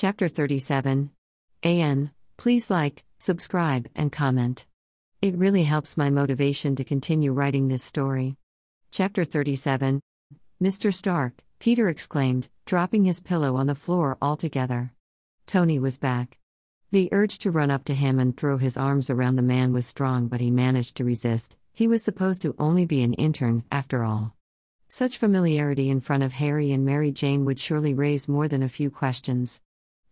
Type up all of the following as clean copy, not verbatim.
Chapter 37. Please like, subscribe, and comment. It really helps my motivation to continue writing this story. Chapter 37. Mr. Stark, Peter exclaimed, dropping his pillow on the floor altogether. Tony was back. The urge to run up to him and throw his arms around the man was strong, but he managed to resist. He was supposed to only be an intern, after all. Such familiarity in front of Harry and Mary Jane would surely raise more than a few questions.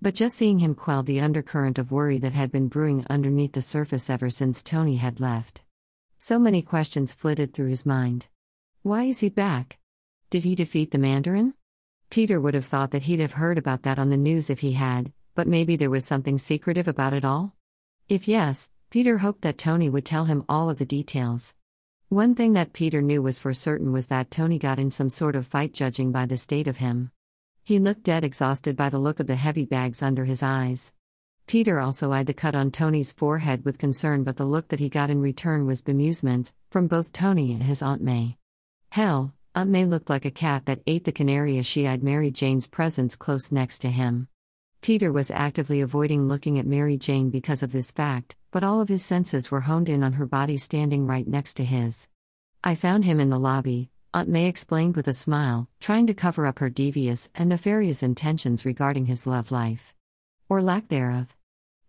But just seeing him quelled the undercurrent of worry that had been brewing underneath the surface ever since Tony had left. So many questions flitted through his mind. Why is he back? Did he defeat the Mandarin? Peter would have thought that he'd have heard about that on the news if he had, but maybe there was something secretive about it all? If yes, Peter hoped that Tony would tell him all of the details. One thing that Peter knew was for certain was that Tony got in some sort of fight, judging by the state of him. He looked dead exhausted by the look of the heavy bags under his eyes. Peter also eyed the cut on Tony's forehead with concern, but the look that he got in return was bemusement, from both Tony and his Aunt May. Hell, Aunt May looked like a cat that ate the canary as she eyed Mary Jane's presence close next to him. Peter was actively avoiding looking at Mary Jane because of this fact, but all of his senses were honed in on her body standing right next to his. I found him in the lobby, Aunt May explained with a smile, trying to cover up her devious and nefarious intentions regarding his love life. Or lack thereof.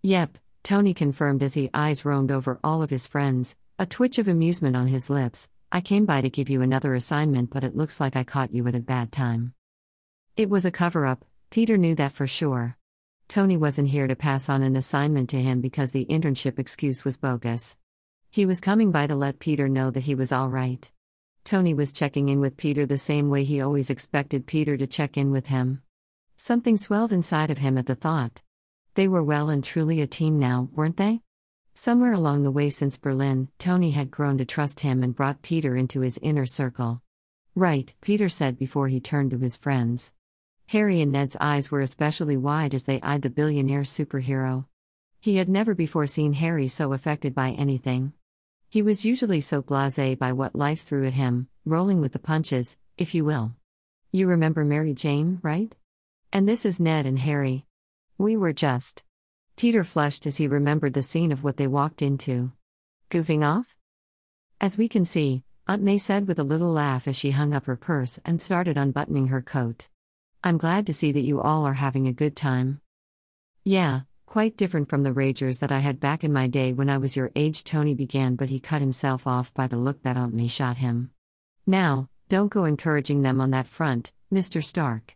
Yep, Tony confirmed as his eyes roamed over all of his friends, a twitch of amusement on his lips. I came by to give you another assignment, but it looks like I caught you at a bad time. It was a cover-up, Peter knew that for sure. Tony wasn't here to pass on an assignment to him because the internship excuse was bogus. He was coming by to let Peter know that he was all right. Tony was checking in with Peter the same way he always expected Peter to check in with him. Something swelled inside of him at the thought. They were well and truly a team now, weren't they? Somewhere along the way since Berlin, Tony had grown to trust him and brought Peter into his inner circle. Right, Peter said before he turned to his friends. Harry and Ned's eyes were especially wide as they eyed the billionaire superhero. He had never before seen Harry so affected by anything. He was usually so blasé by what life threw at him, rolling with the punches, if you will. You remember Mary Jane, right? And this is Ned and Harry. We were just... Peter flushed as he remembered the scene of what they walked into. Goofing off? As we can see, Aunt May said with a little laugh as she hung up her purse and started unbuttoning her coat. I'm glad to see that you all are having a good time. Yeah, quite different from the ragers that I had back in my day when I was your age, Tony began, but he cut himself off by the look that Aunt May shot him. Now, don't go encouraging them on that front, Mr. Stark.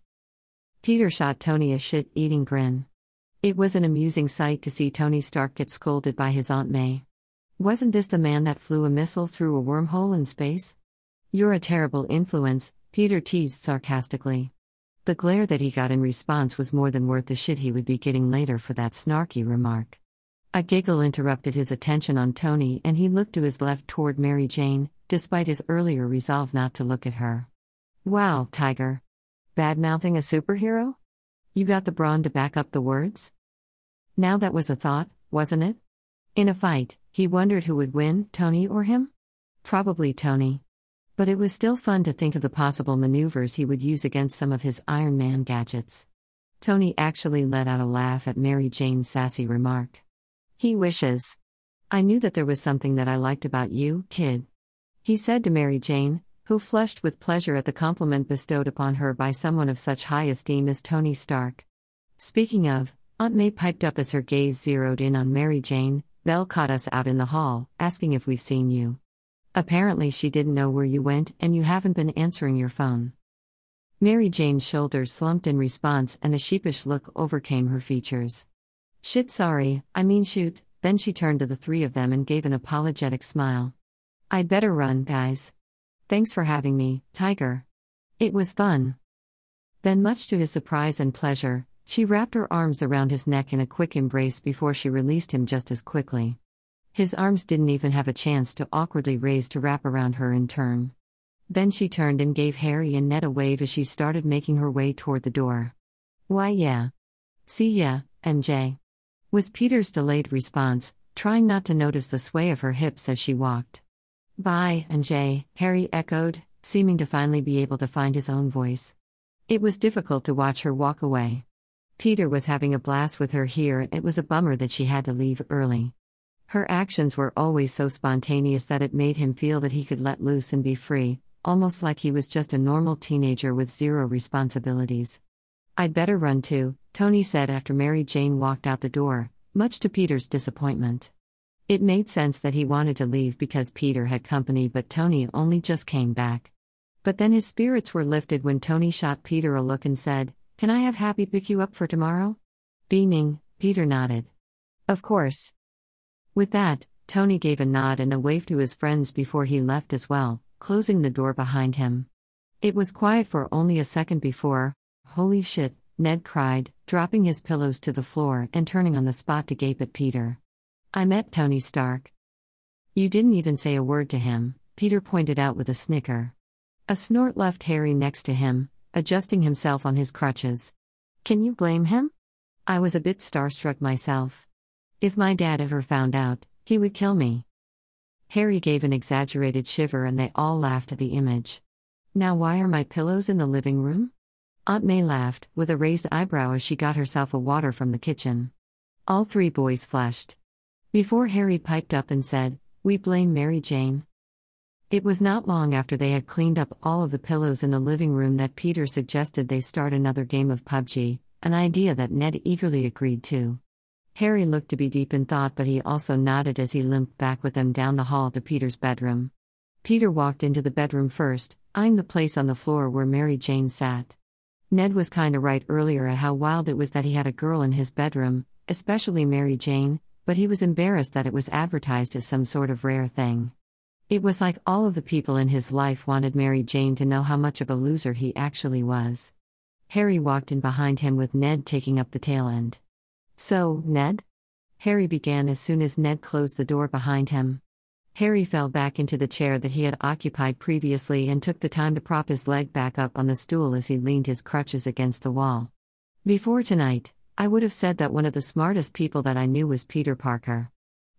Peter shot Tony a shit-eating grin. It was an amusing sight to see Tony Stark get scolded by his Aunt May. Wasn't this the man that flew a missile through a wormhole in space? You're a terrible influence, Peter teased sarcastically. The glare that he got in response was more than worth the shit he would be getting later for that snarky remark. A giggle interrupted his attention on Tony, and he looked to his left toward Mary Jane, despite his earlier resolve not to look at her. Wow, Tiger. Bad-mouthing a superhero? You got the brawn to back up the words? Now that was a thought, wasn't it? In a fight, he wondered who would win, Tony or him? Probably Tony. But it was still fun to think of the possible maneuvers he would use against some of his Iron Man gadgets. Tony actually let out a laugh at Mary Jane's sassy remark. He wishes. I knew that there was something that I liked about you, kid. He said to Mary Jane, who flushed with pleasure at the compliment bestowed upon her by someone of such high esteem as Tony Stark. Speaking of, Aunt May piped up as her gaze zeroed in on Mary Jane. Belle caught us out in the hall, asking if we've seen you. Apparently she didn't know where you went and you haven't been answering your phone. Mary Jane's shoulders slumped in response and a sheepish look overcame her features. Shit, sorry, I mean shoot. Then she turned to the three of them and gave an apologetic smile. I'd better run, guys. Thanks for having me, Tiger. It was fun. Then, much to his surprise and pleasure, she wrapped her arms around his neck in a quick embrace before she released him just as quickly. His arms didn't even have a chance to awkwardly raise to wrap around her in turn. Then she turned and gave Harry and Ned a wave as she started making her way toward the door. Why yeah. See ya, MJ. Was Peter's delayed response, trying not to notice the sway of her hips as she walked. Bye, MJ, Harry echoed, seeming to finally be able to find his own voice. It was difficult to watch her walk away. Peter was having a blast with her here, and it was a bummer that she had to leave early. Her actions were always so spontaneous that it made him feel that he could let loose and be free, almost like he was just a normal teenager with zero responsibilities. "I'd better run too," Tony said after Mary Jane walked out the door, much to Peter's disappointment. It made sense that he wanted to leave because Peter had company, but Tony only just came back. But then his spirits were lifted when Tony shot Peter a look and said, "Can I have Happy pick you up for tomorrow?" Beaming, Peter nodded. "Of course." With that, Tony gave a nod and a wave to his friends before he left as well, closing the door behind him. It was quiet for only a second before, "Holy shit," Ned cried, dropping his pillows to the floor and turning on the spot to gape at Peter. "I met Tony Stark." "You didn't even say a word to him," Peter pointed out with a snicker. A snort left Harry next to him, adjusting himself on his crutches. "Can you blame him? I was a bit starstruck myself. If my dad ever found out, he would kill me." Harry gave an exaggerated shiver and they all laughed at the image. "Now why are my pillows in the living room?" Aunt May laughed, with a raised eyebrow as she got herself a water from the kitchen. All three boys flushed. Before Harry piped up and said, "We blame Mary Jane." It was not long after they had cleaned up all of the pillows in the living room that Peter suggested they start another game of PUBG, an idea that Ned eagerly agreed to. Harry looked to be deep in thought, but he also nodded as he limped back with them down the hall to Peter's bedroom. Peter walked into the bedroom first, eyeing the place on the floor where Mary Jane sat. Ned was kinda right earlier at how wild it was that he had a girl in his bedroom, especially Mary Jane, but he was embarrassed that it was advertised as some sort of rare thing. It was like all of the people in his life wanted Mary Jane to know how much of a loser he actually was. Harry walked in behind him with Ned taking up the tail end. "So, Ned?" Harry began as soon as Ned closed the door behind him. Harry fell back into the chair that he had occupied previously and took the time to prop his leg back up on the stool as he leaned his crutches against the wall. "Before tonight, I would have said that one of the smartest people that I knew was Peter Parker.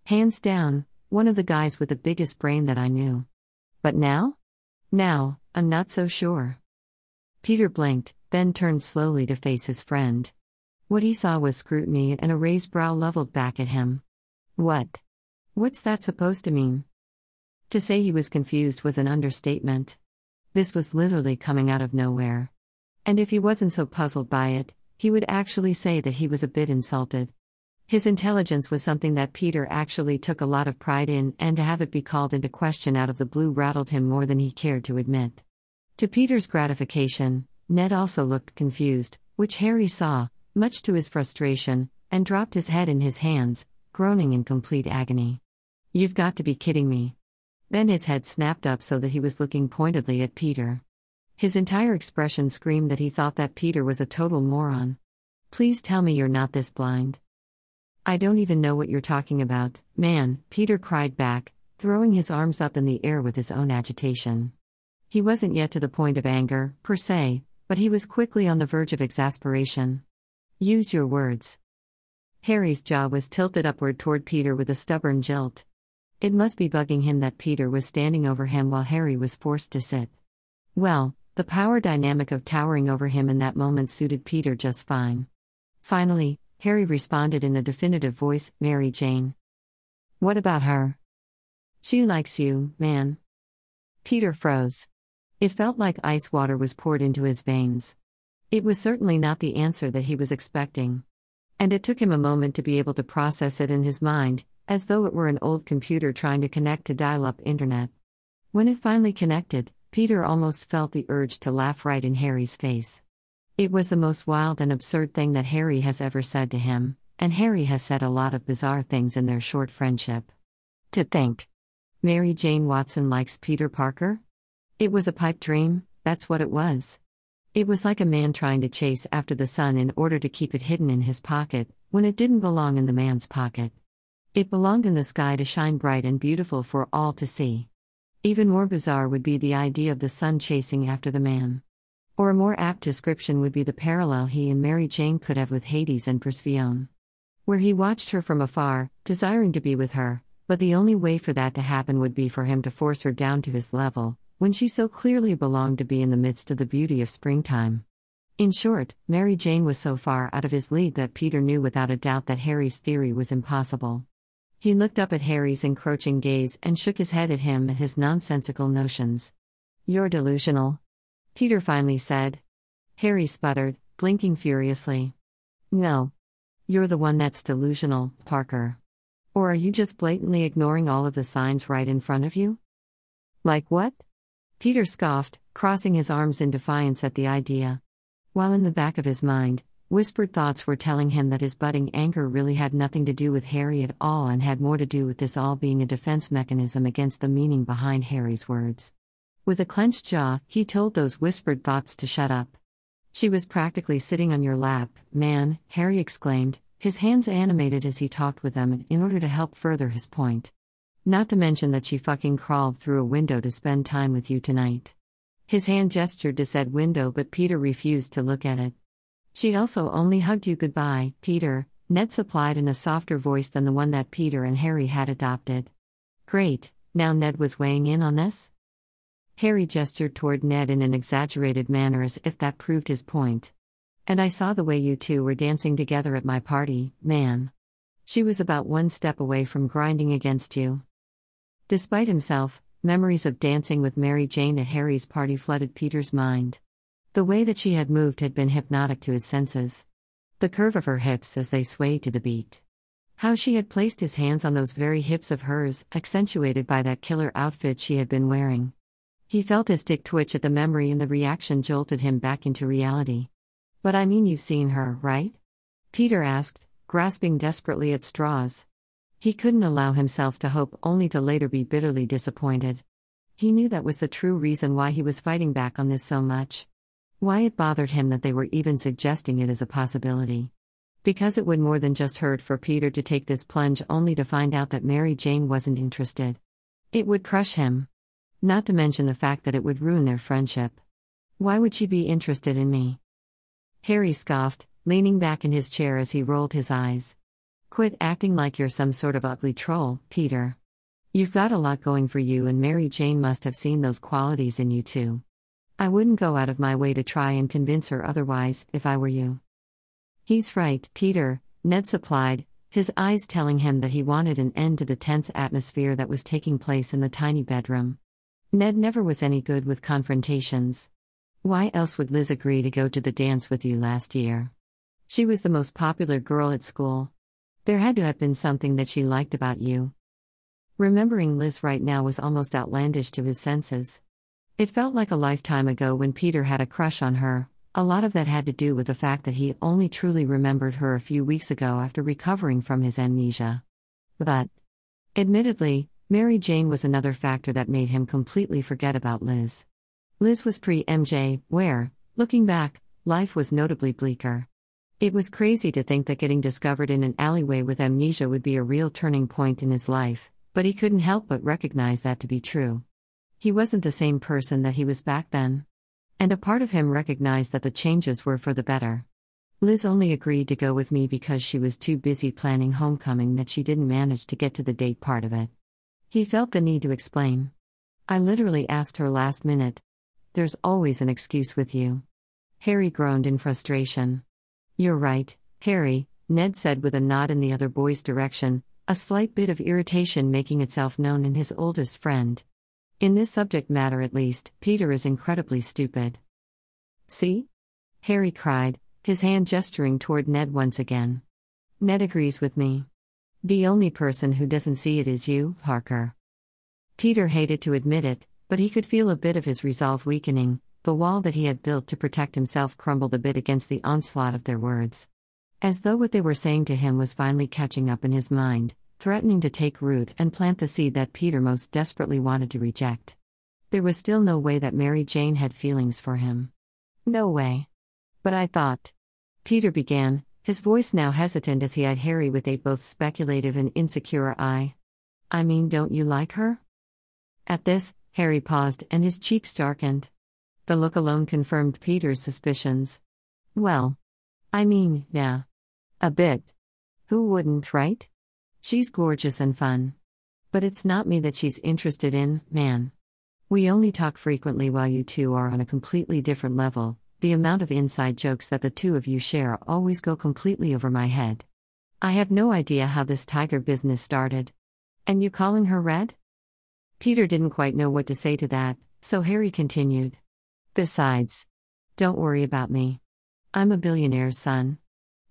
Hands down, one of the guys with the biggest brain that I knew. But now? Now, I'm not so sure." Peter blinked, then turned slowly to face his friend. What he saw was scrutiny and a raised brow leveled back at him. "What? What's that supposed to mean?" To say he was confused was an understatement. This was literally coming out of nowhere. And if he wasn't so puzzled by it, he would actually say that he was a bit insulted. His intelligence was something that Peter actually took a lot of pride in, and to have it be called into question out of the blue rattled him more than he cared to admit. To Peter's gratification, Ned also looked confused, which Harry saw, much to his frustration, and dropped his head in his hands, groaning in complete agony. "You've got to be kidding me." Then his head snapped up so that he was looking pointedly at Peter. His entire expression screamed that he thought that Peter was a total moron. "Please tell me you're not this blind." "I don't even know what you're talking about, man," Peter cried back, throwing his arms up in the air with his own agitation. He wasn't yet to the point of anger, per se, but he was quickly on the verge of exasperation. "Use your words." Harry's jaw was tilted upward toward Peter with a stubborn jolt. It must be bugging him that Peter was standing over him while Harry was forced to sit. Well, the power dynamic of towering over him in that moment suited Peter just fine. Finally, Harry responded in a definitive voice, "Mary Jane." "What about her?" "She likes you, man." Peter froze. It felt like ice water was poured into his veins. It was certainly not the answer that he was expecting. And it took him a moment to be able to process it in his mind, as though it were an old computer trying to connect to dial-up internet. When it finally connected, Peter almost felt the urge to laugh right in Harry's face. It was the most wild and absurd thing that Harry has ever said to him, and Harry has said a lot of bizarre things in their short friendship. To think, Mary Jane Watson likes Peter Parker? It was a pipe dream, that's what it was. It was like a man trying to chase after the sun in order to keep it hidden in his pocket, when it didn't belong in the man's pocket. It belonged in the sky to shine bright and beautiful for all to see. Even more bizarre would be the idea of the sun chasing after the man. Or a more apt description would be the parallel he and Mary Jane could have with Hades and Persephone. Where he watched her from afar, desiring to be with her, but the only way for that to happen would be for him to force her down to his level, when she so clearly belonged to be in the midst of the beauty of springtime. In short, Mary Jane was so far out of his league that Peter knew without a doubt that Harry's theory was impossible. He looked up at Harry's encroaching gaze and shook his head at him and his nonsensical notions. "You're delusional," Peter finally said. Harry sputtered, blinking furiously. "No. You're the one that's delusional, Parker. Or are you just blatantly ignoring all of the signs right in front of you?" "Like what?" Peter scoffed, crossing his arms in defiance at the idea. While in the back of his mind, whispered thoughts were telling him that his budding anger really had nothing to do with Harry at all and had more to do with this all being a defense mechanism against the meaning behind Harry's words. With a clenched jaw, he told those whispered thoughts to shut up. "She was practically sitting on your lap, man," Harry exclaimed, his hands animated as he talked with them in order to help further his point. "Not to mention that she fucking crawled through a window to spend time with you tonight." His hand gestured to said window, but Peter refused to look at it. "She also only hugged you goodbye, Peter," Ned supplied in a softer voice than the one that Peter and Harry had adopted. Great, now Ned was weighing in on this? Harry gestured toward Ned in an exaggerated manner as if that proved his point. "And I saw the way you two were dancing together at my party, man. She was about one step away from grinding against you." Despite himself, memories of dancing with Mary Jane at Harry's party flooded Peter's mind. The way that she had moved had been hypnotic to his senses. The curve of her hips as they swayed to the beat. How she had placed his hands on those very hips of hers, accentuated by that killer outfit she had been wearing. He felt his dick twitch at the memory and the reaction jolted him back into reality. "But I mean, you've seen her, right?" Peter asked, grasping desperately at straws. He couldn't allow himself to hope only to later be bitterly disappointed. He knew that was the true reason why he was fighting back on this so much. Why it bothered him that they were even suggesting it as a possibility. Because it would more than just hurt for Peter to take this plunge only to find out that Mary Jane wasn't interested. It would crush him. Not to mention the fact that it would ruin their friendship. "Why would she be interested in me?" Harry scoffed, leaning back in his chair as he rolled his eyes. "Quit acting like you're some sort of ugly troll, Peter. You've got a lot going for you and Mary Jane must have seen those qualities in you too. I wouldn't go out of my way to try and convince her otherwise, if I were you." "He's right, Peter," Ned supplied, his eyes telling him that he wanted an end to the tense atmosphere that was taking place in the tiny bedroom. Ned never was any good with confrontations. Why else would Liz agree to go to the dance with you last year? She was the most popular girl at school. There had to have been something that she liked about you. Remembering Liz right now was almost outlandish to his senses. It felt like a lifetime ago when Peter had a crush on her. A lot of that had to do with the fact that he only truly remembered her a few weeks ago after recovering from his amnesia. But, admittedly, Mary Jane was another factor that made him completely forget about Liz. Liz was pre-MJ, where, looking back, life was notably bleaker. It was crazy to think that getting discovered in an alleyway with amnesia would be a real turning point in his life, but he couldn't help but recognize that to be true. He wasn't the same person that he was back then. And a part of him recognized that the changes were for the better. Liz only agreed to go with me because she was too busy planning homecoming that she didn't manage to get to the date part of it. He felt the need to explain. "I literally asked her last minute. There's always an excuse with you." Harry groaned in frustration. "You're right, Harry," Ned said with a nod in the other boy's direction, a slight bit of irritation making itself known in his oldest friend. "In this subject matter at least, Peter is incredibly stupid." "See?" Harry cried, his hand gesturing toward Ned once again. "Ned agrees with me. The only person who doesn't see it is you, Parker." Peter hated to admit it, but he could feel a bit of his resolve weakening. The wall that he had built to protect himself crumbled a bit against the onslaught of their words. As though what they were saying to him was finally catching up in his mind, threatening to take root and plant the seed that Peter most desperately wanted to reject. There was still no way that Mary Jane had feelings for him. "No way. But I thought," Peter began, his voice now hesitant as he eyed Harry with a both speculative and insecure eye. "I mean, don't you like her?" At this, Harry paused and his cheeks darkened. The look alone confirmed Peter's suspicions. "Well, I mean, yeah. A bit. Who wouldn't, right? She's gorgeous and fun. But it's not me that she's interested in, man. We only talk frequently while you two are on a completely different level, The amount of inside jokes that the two of you share always go completely over my head. I have no idea how this tiger business started. And you calling her Red? Peter didn't quite know what to say to that, so Harry continued. Besides, don't worry about me. I'm a billionaire's son.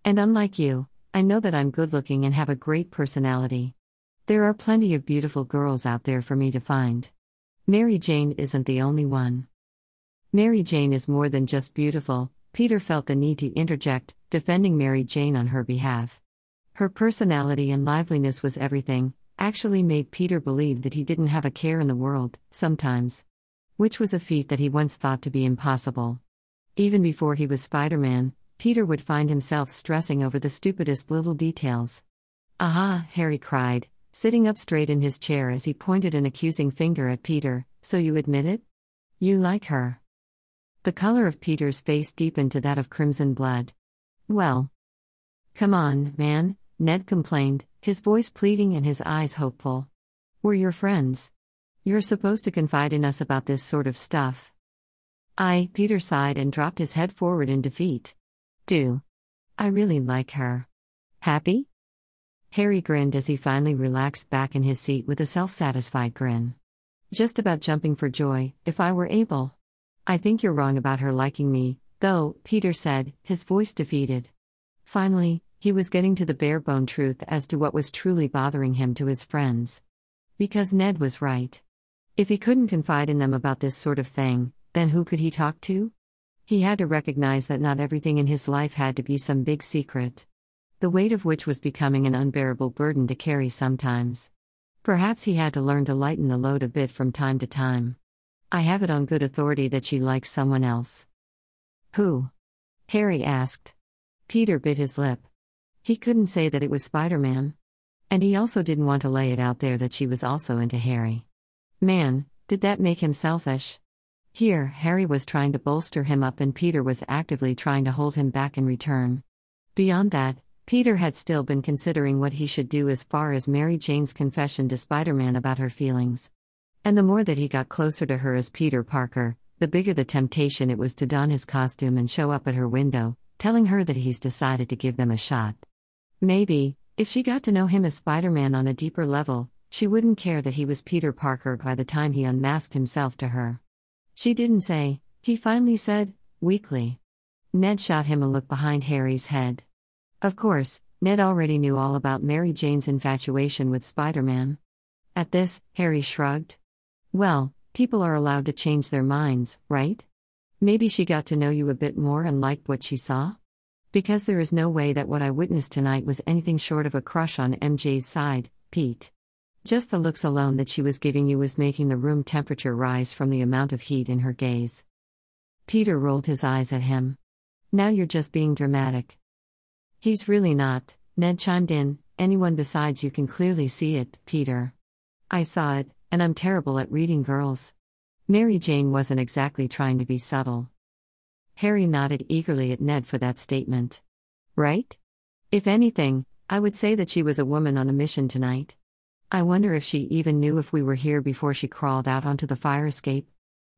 And unlike you, I know that I'm good-looking and have a great personality. There are plenty of beautiful girls out there for me to find. Mary Jane isn't the only one. Mary Jane is more than just beautiful, Peter felt the need to interject, defending Mary Jane on her behalf. Her personality and liveliness was everything, actually made Peter believe that he didn't have a care in the world, sometimes. Which was a feat that he once thought to be impossible. Even before he was Spider-Man, Peter would find himself stressing over the stupidest little details. Aha, Harry cried, sitting up straight in his chair as he pointed an accusing finger at Peter, so you admit it? You like her? The color of Peter's face deepened to that of crimson blood. Well. Come on, man, Ned complained, his voice pleading and his eyes hopeful. We're your friends. You're supposed to confide in us about this sort of stuff. Peter sighed and dropped his head forward in defeat. Do. I really like her. Happy? Harry grinned as he finally relaxed back in his seat with a self-satisfied grin. Just about jumping for joy, if I were able. I think you're wrong about her liking me, though, Peter said, his voice defeated. Finally, he was getting to the bare-bone truth as to what was truly bothering him to his friends. Because Ned was right. If he couldn't confide in them about this sort of thing, then who could he talk to? He had to recognize that not everything in his life had to be some big secret. The weight of which was becoming an unbearable burden to carry sometimes. Perhaps he had to learn to lighten the load a bit from time to time. I have it on good authority that she likes someone else. Who? Harry asked. Peter bit his lip. He couldn't say that it was Spider-Man. And he also didn't want to lay it out there that she was also into Harry. Man, did that make him selfish? Here, Harry was trying to bolster him up and Peter was actively trying to hold him back in return. Beyond that, Peter had still been considering what he should do as far as Mary Jane's confession to Spider-Man about her feelings. And the more that he got closer to her as Peter Parker, the bigger the temptation it was to don his costume and show up at her window, telling her that he's decided to give them a shot. Maybe, if she got to know him as Spider-Man on a deeper level, she wouldn't care that he was Peter Parker by the time he unmasked himself to her. She didn't say, he finally said, weakly. Ned shot him a look behind Harry's head. Of course, Ned already knew all about Mary Jane's infatuation with Spider-Man. At this, Harry shrugged. Well, people are allowed to change their minds, right? Maybe she got to know you a bit more and liked what she saw? Because there is no way that what I witnessed tonight was anything short of a crush on MJ's side, Pete. Just the looks alone that she was giving you was making the room temperature rise from the amount of heat in her gaze. Peter rolled his eyes at him. Now you're just being dramatic. He's really not, Ned chimed in, anyone besides you can clearly see it, Peter. I saw it, and I'm terrible at reading girls. Mary Jane wasn't exactly trying to be subtle. Harry nodded eagerly at Ned for that statement. Right? If anything, I would say that she was a woman on a mission tonight. I wonder if she even knew if we were here before she crawled out onto the fire escape.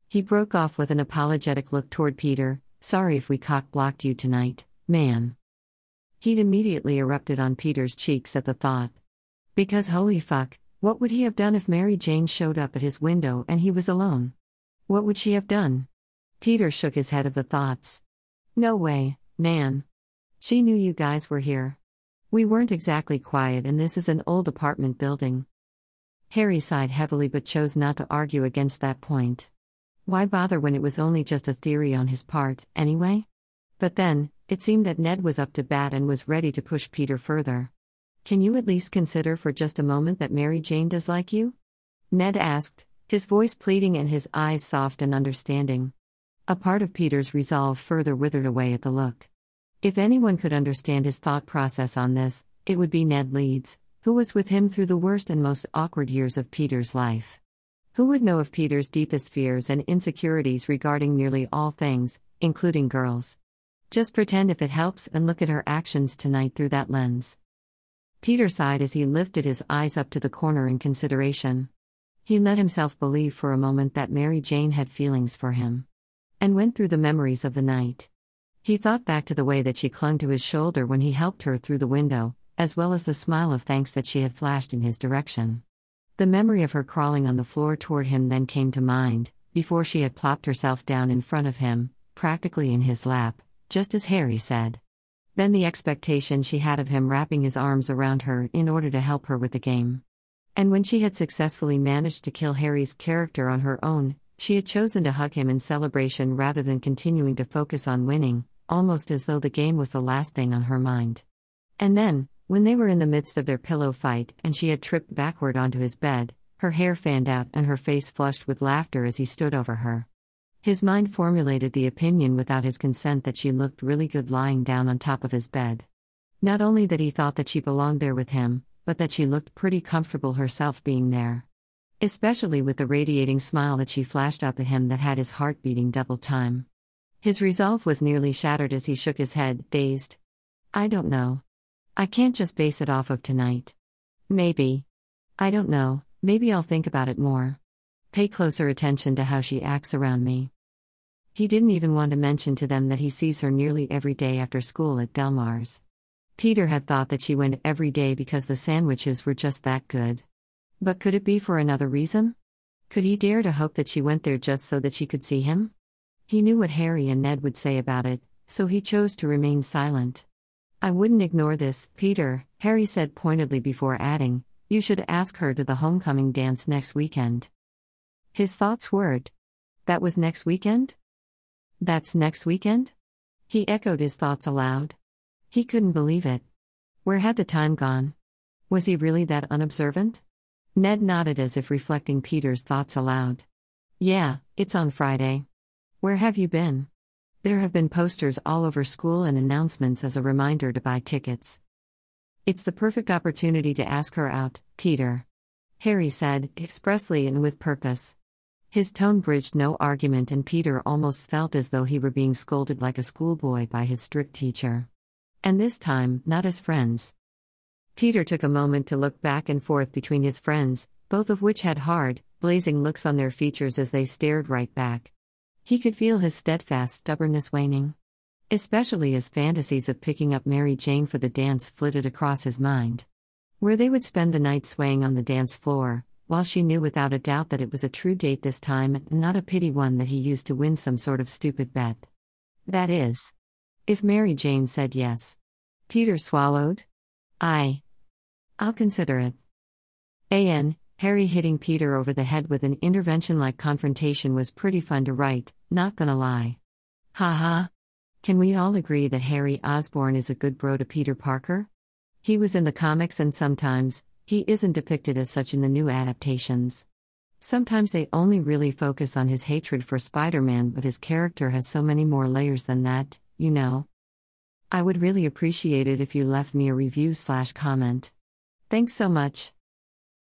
He broke off with an apologetic look toward Peter. Sorry if we cock-blocked you tonight, man. He'd immediately erupted on Peter's cheeks at the thought. Because holy fuck, what would he have done if Mary Jane showed up at his window and he was alone? What would she have done? Peter shook his head at the thoughts. No way, man. She knew you guys were here. We weren't exactly quiet and this is an old apartment building. Harry sighed heavily but chose not to argue against that point. Why bother when it was only just a theory on his part, anyway? But then, it seemed that Ned was up to bat and was ready to push Peter further. Can you at least consider for just a moment that Mary Jane does like you? Ned asked, his voice pleading and his eyes soft and understanding. A part of Peter's resolve further withered away at the look. If anyone could understand his thought process on this, it would be Ned Leeds, who was with him through the worst and most awkward years of Peter's life. Who would know of Peter's deepest fears and insecurities regarding nearly all things, including girls? Just pretend if it helps and look at her actions tonight through that lens. Peter sighed as he lifted his eyes up to the corner in consideration. He let himself believe for a moment that Mary Jane had feelings for him. and went through the memories of the night. He thought back to the way that she clung to his shoulder when he helped her through the window, as well as the smile of thanks that she had flashed in his direction. The memory of her crawling on the floor toward him then came to mind, before she had plopped herself down in front of him, practically in his lap, just as Harry said. Then the expectation she had of him wrapping his arms around her in order to help her with the game. And when she had successfully managed to kill Harry's character on her own, she had chosen to hug him in celebration rather than continuing to focus on winning, almost as though the game was the last thing on her mind. And then, when they were in the midst of their pillow fight and she had tripped backward onto his bed, her hair fanned out and her face flushed with laughter as he stood over her. His mind formulated the opinion without his consent that she looked really good lying down on top of his bed. Not only that he thought that she belonged there with him, but that she looked pretty comfortable herself being there. Especially with the radiating smile that she flashed up at him that had his heart beating double time. His resolve was nearly shattered as he shook his head, dazed. I don't know. I can't just base it off of tonight. Maybe. I don't know, maybe I'll think about it more. Pay closer attention to how she acts around me. He didn't even want to mention to them that he sees her nearly every day after school at Delmar's. Peter had thought that she went every day because the sandwiches were just that good. But could it be for another reason? Could he dare to hope that she went there just so that she could see him? He knew what Harry and Ned would say about it, so he chose to remain silent. I wouldn't ignore this, Peter, Harry said pointedly before adding, you should ask her to the homecoming dance next weekend. His thoughts whirred. That was next weekend? That's next weekend? He echoed his thoughts aloud. He couldn't believe it. Where had the time gone? Was he really that unobservant? Ned nodded as if reflecting Peter's thoughts aloud. Yeah, it's on Friday. Where have you been? There have been posters all over school and announcements as a reminder to buy tickets. It's the perfect opportunity to ask her out, Peter. Harry said, expressly and with purpose. His tone bridged no argument and Peter almost felt as though he were being scolded like a schoolboy by his strict teacher. And this time, not as friends. Peter took a moment to look back and forth between his friends, both of which had hard, blazing looks on their features as they stared right back. He could feel his steadfast stubbornness waning. Especially as fantasies of picking up Mary Jane for the dance flitted across his mind. Where they would spend the night swaying on the dance floor, while she knew without a doubt that it was a true date this time and not a pity one that he used to win some sort of stupid bet. That is, if Mary Jane said yes. Peter swallowed. I'll consider it. Harry hitting Peter over the head with an intervention-like confrontation was pretty fun to write, not gonna lie. Ha. Can we all agree that Harry Osborn is a good bro to Peter Parker? He was in the comics and sometimes, he isn't depicted as such in the new adaptations. Sometimes they only really focus on his hatred for Spider-Man, but his character has so many more layers than that, you know. I would really appreciate it if you left me a review/comment. Thanks so much.